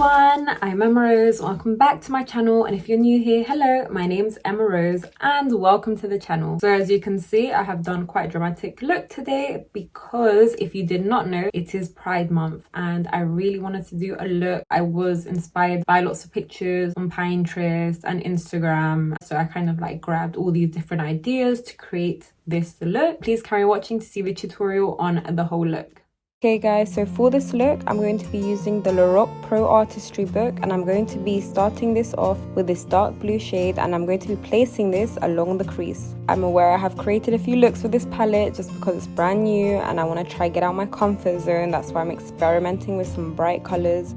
everyone, I'm Emma Rose. Welcome back to my channel, and if you're new here, hello, my name's Emma Rose and welcome to the channel. So as you can see, I have done quite a dramatic look today because if you did not know, it is Pride month and I really wanted to do a look. I was inspired by lots of pictures on Pinterest and Instagram, so I kind of like grabbed all these different ideas to create this look. Please carry watching to see the tutorial on the whole look. Okay guys, so for this look I'm going to be using the Lorac Pro Artistry book, and I'm going to be starting this off with this dark blue shade, and I'm going to be placing this along the crease. I'm aware I have created a few looks with this palette just because it's brand new and I want to try get out my comfort zone. That's why I'm experimenting with some bright colours.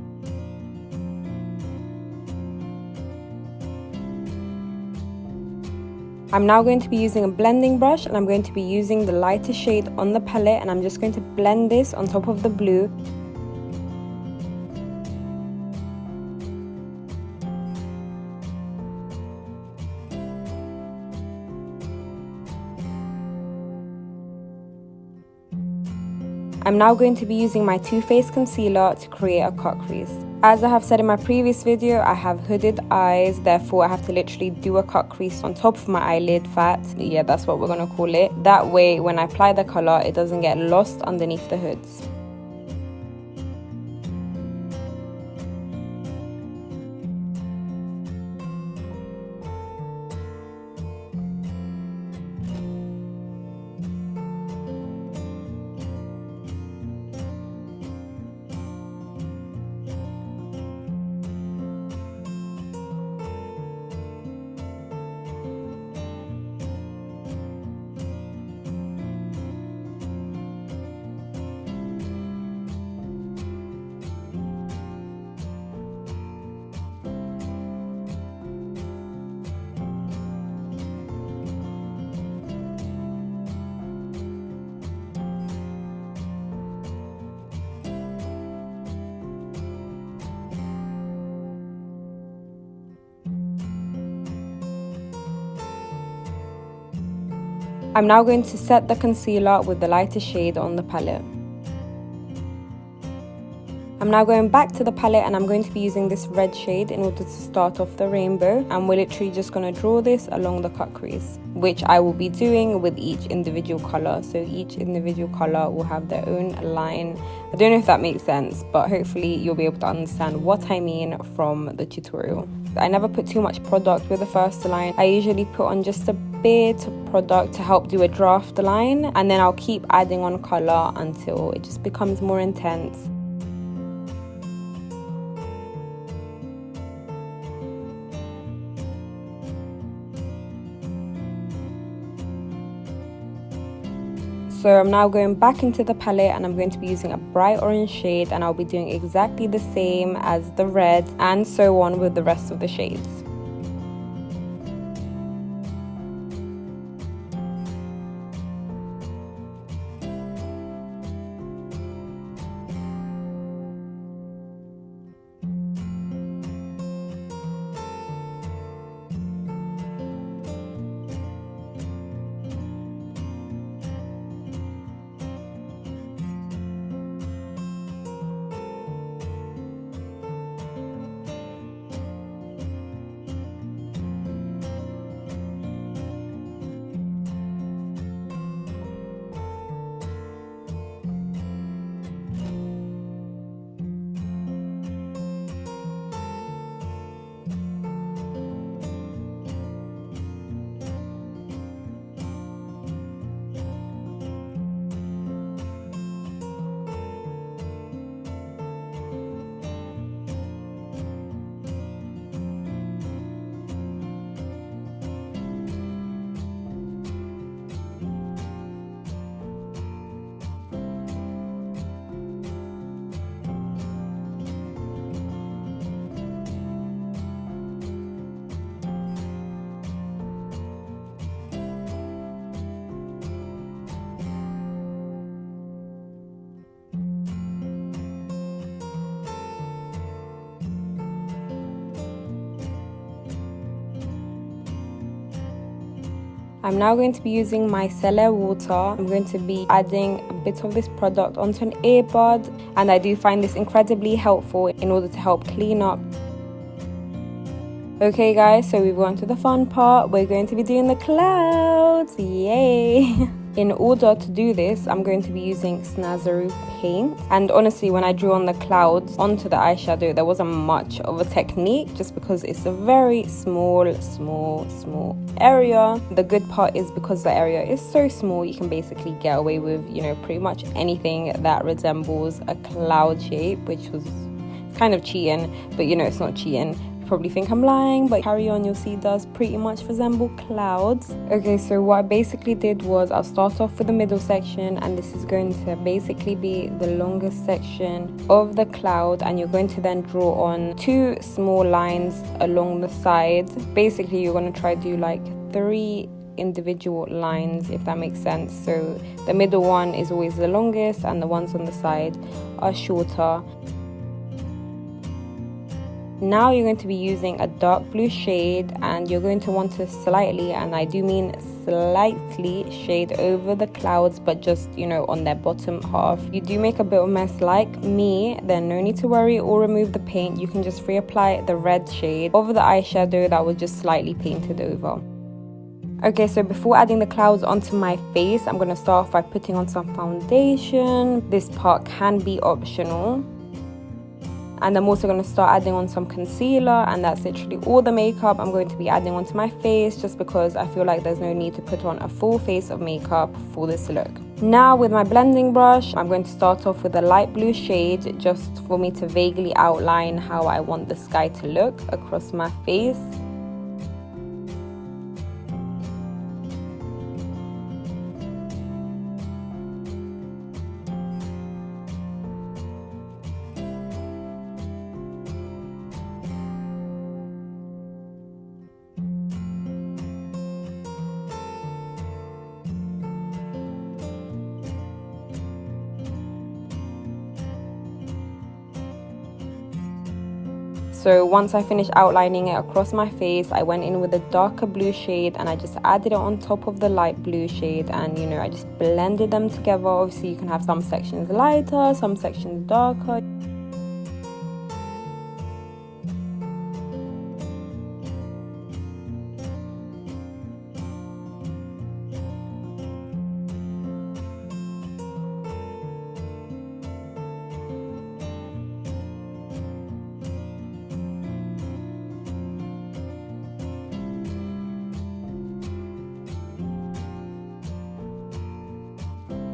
I'm now going to be using a blending brush, and I'm going to be using the lighter shade on the palette, and I'm just going to blend this on top of the blue. I'm now going to be using my Too Faced concealer to create a cut crease. As I have said in my previous video, I have hooded eyes, therefore I have to literally do a cut crease on top of my eyelid fat. Yeah, that's what we're going to call it. That way, when I apply the colour, it doesn't get lost underneath the hoods. I'm now going to set the concealer with the lighter shade on the palette. I'm now going back to the palette and I'm going to be using this red shade in order to start off the rainbow, and we're literally just going to draw this along the cut crease, which I will be doing with each individual colour. So each individual colour will have their own line. I don't know if that makes sense, but hopefully you'll be able to understand what I mean from the tutorial. I never put too much product with the first line. I usually put on just a bit of product to help do a draft line, and then I'll keep adding on colour until it just becomes more intense. So I'm now going back into the palette and I'm going to be using a bright orange shade, and I'll be doing exactly the same as the red and so on with the rest of the shades. I'm now going to be using my micellar water. I'm going to be adding a bit of this product onto an earbud, and I do find this incredibly helpful in order to help clean up. Okay guys, so we've gone to the fun part. We're going to be doing the clouds, yay! In order to do this, I'm going to be using Snazaroo paint. And honestly, when I drew on the clouds onto the eyeshadow, there wasn't much of a technique just because it's a very small area. The good part is because the area is so small, you can basically get away with, you know, pretty much anything that resembles a cloud shape, which was kind of cheating, but you know, it's not cheating. Probably think I'm lying, but carry on, you'll see it does pretty much resemble clouds. Okay, so what I basically did was I'll start off with the middle section, and this is going to basically be the longest section of the cloud, and you're going to then draw on 2 small lines along the sides. Basically, you're going to try to do like 3 individual lines, if that makes sense. So the middle one is always the longest and the ones on the side are shorter. Now you're going to be using a dark blue shade, and you're going to want to slightly, and I do mean slightly, shade over the clouds, but just, you know, on their bottom half. You do make a bit of mess like me, then no need to worry or remove the paint. You can just reapply the red shade over the eyeshadow that was just slightly painted over. Okay, so before adding the clouds onto my face, I'm going to start off by putting on some foundation. This part can be optional. And I'm also going to start adding on some concealer, and that's literally all the makeup I'm going to be adding onto my face, just because I feel like there's no need to put on a full face of makeup for this look. Now with my blending brush, I'm going to start off with a light blue shade, just for me to vaguely outline how I want the sky to look across my face. So once I finished outlining it across my face, I went in with a darker blue shade and I just added it on top of the light blue shade, and you know, I just blended them together. Obviously you can have some sections lighter, some sections darker.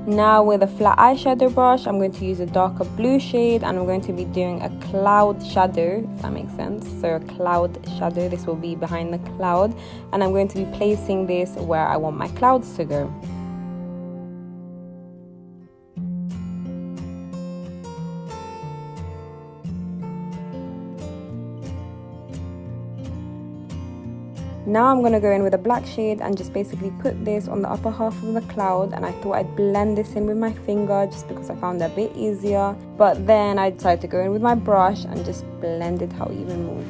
Now with a flat eyeshadow brush, I'm going to use a darker blue shade, and I'm going to be doing a cloud shadow, if that makes sense. So a cloud shadow, this will be behind the cloud, and I'm going to be placing this where I want my clouds to go. Now I'm going to go in with a black shade and just basically put this on the upper half of the cloud, and I thought I'd blend this in with my finger just because I found it a bit easier, but then I decided to go in with my brush and just blend it out even more.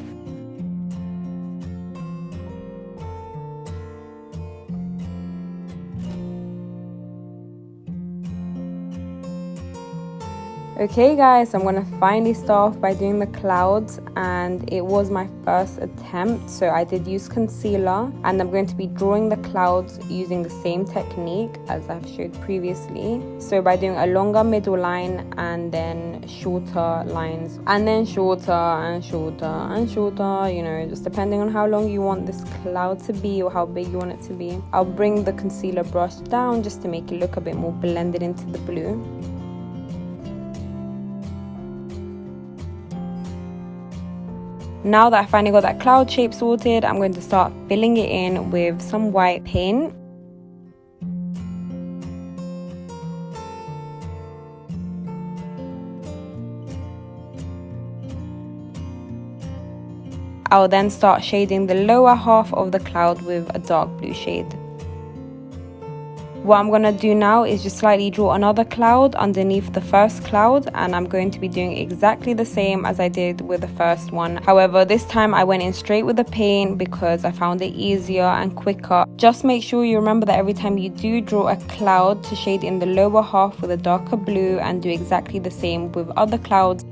Okay guys, I'm gonna finally start off by doing the clouds, and it was my first attempt, so I did use concealer, and I'm going to be drawing the clouds using the same technique as I've showed previously. So by doing a longer middle line and then shorter lines, and then shorter and shorter and shorter, you know, just depending on how long you want this cloud to be or how big you want it to be. I'll bring the concealer brush down just to make it look a bit more blended into the blue. Now that I finally got that cloud shape sorted, I'm going to start filling it in with some white paint. I'll then start shading the lower half of the cloud with a dark blue shade. What I'm going to do now is just slightly draw another cloud underneath the first cloud, and I'm going to be doing exactly the same as I did with the first one. However, this time I went in straight with the paint because I found it easier and quicker. Just make sure you remember that every time you do draw a cloud to shade in the lower half with a darker blue, and do exactly the same with other clouds.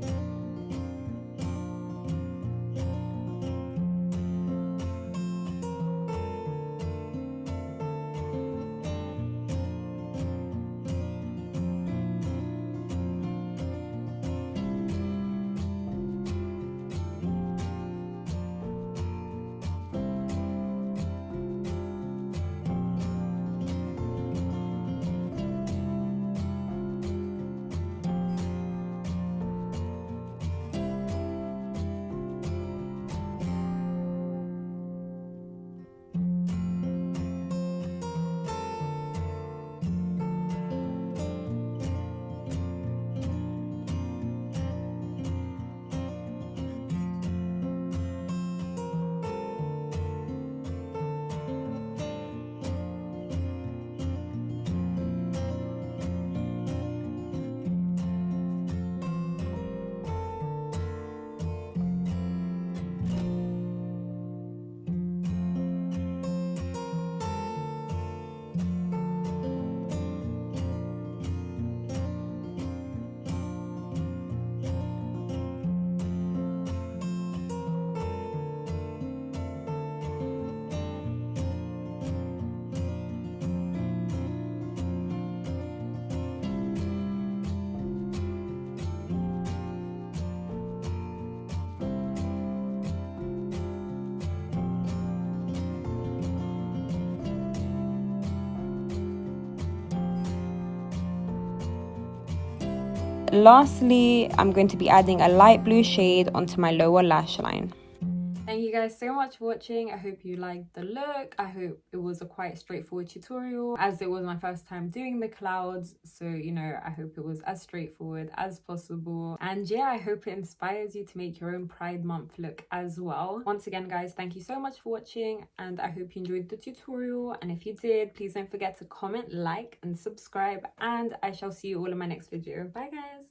Lastly, I'm going to be adding a light blue shade onto my lower lash line. Thank you guys so much for watching. I hope you liked the look. I hope it was a quite straightforward tutorial, as it was my first time doing the clouds. So, you know, I hope it was as straightforward as possible. And yeah, I hope it inspires you to make your own Pride Month look as well. Once again, guys, thank you so much for watching, and I hope you enjoyed the tutorial. And if you did, please don't forget to comment, like, and subscribe. And I shall see you all in my next video. Bye, guys.